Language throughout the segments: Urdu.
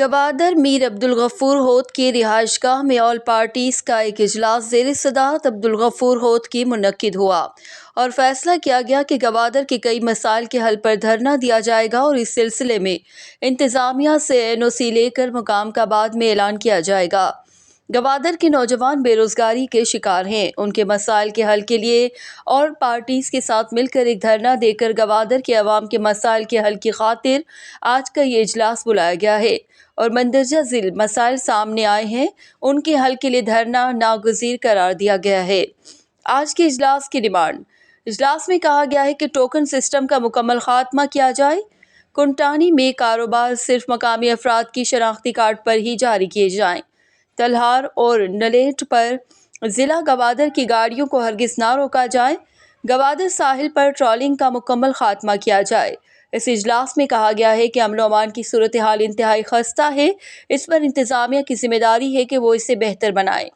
گوادر میر عبدالغفور ہوت کی رہائش گاہ میں آل پارٹیز کا ایک اجلاس زیر صدارت عبدالغفور ہوت کی منعقد ہوا اور فیصلہ کیا گیا کہ گوادر کے کئی مسائل کے حل پر دھرنا دیا جائے گا اور اس سلسلے میں انتظامیہ سے NOC لے کر مقام کا بعد میں اعلان کیا جائے گا۔ گوادر کے نوجوان بے روزگاری کے شکار ہیں۔ ان کے مسائل کے حل کے لیے اور پارٹیز کے ساتھ مل کر ایک دھرنا دے کر گوادر کے عوام کے مسائل کے حل کی خاطر آج کا یہ اجلاس بلایا گیا ہے اور مندرجہ ذیل مسائل سامنے آئے ہیں، ان کے حل کے لیے دھرنا ناگزیر قرار دیا گیا ہے۔ آج کے اجلاس کی ڈیمانڈ: اجلاس میں کہا گیا ہے کہ ٹوکن سسٹم کا مکمل خاتمہ کیا جائے، کنٹانی میں کاروبار صرف مقامی افراد کی شناختی کارڈ پر ہی جاری کیے جائیں، تلہار اور نلیٹ پر ضلع گوادر کی گاڑیوں کو ہرگز نہ روکا جائے، گوادر ساحل پر ٹرالنگ کا مکمل خاتمہ کیا جائے۔ اس اجلاس میں کہا گیا ہے کہ امن و امان کی صورتحال انتہائی خستہ ہے، اس پر انتظامیہ کی ذمہ داری ہے کہ وہ اسے بہتر بنائے۔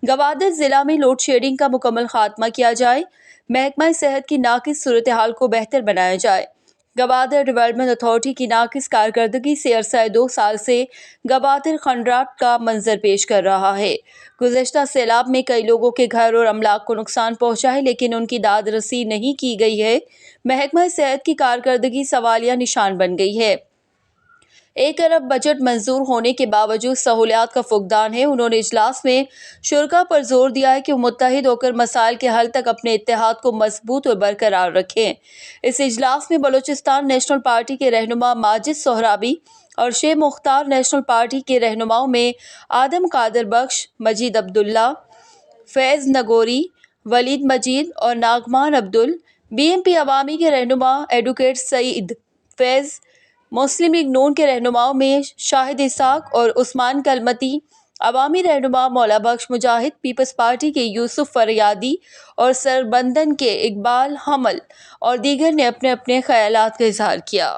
گوادر ضلع میں لوڈ شیڈنگ کا مکمل خاتمہ کیا جائے، محکمہ صحت کی ناقص صورتحال کو بہتر بنایا جائے۔ گوادر ڈیولپمنٹ اتھارٹی کی ناقص کارکردگی سے عرصہ 2 سال سے گوادر خنڈرات کا منظر پیش کر رہا ہے۔ گزشتہ سیلاب میں کئی لوگوں کے گھر اور املاک کو نقصان پہنچا ہے، لیکن ان کی داد رسی نہیں کی گئی ہے۔ محکمہ صحت کی کارکردگی سوالیہ نشان بن گئی ہے۔ 1 ارب بجٹ منظور ہونے کے باوجود سہولیات کا فقدان ہے۔ انہوں نے اجلاس میں شرکاء پر زور دیا ہے کہ وہ متحد ہو کر مسائل کے حل تک اپنے اتحاد کو مضبوط اور برقرار رکھیں۔ اس اجلاس میں بلوچستان نیشنل پارٹی کے رہنما ماجد سہرابی اور شیخ مختار نیشنل پارٹی کے رہنماؤں میں آدم قادر بخش، مجید عبداللہ، فیض نگوری، ولید مجید اور ناگمان عبدل، BNP عوامی کے رہنما ایڈوکیٹ سعید فیض، مسلم لیگ نون کے رہنماؤں میں شاہد اسحاق اور عثمان کلمتی، عوامی رہنما مولا بخش مجاہد، پیپلز پارٹی کے یوسف فریادی اور سربندن کے اقبال حمل اور دیگر نے اپنے اپنے خیالات کا اظہار کیا۔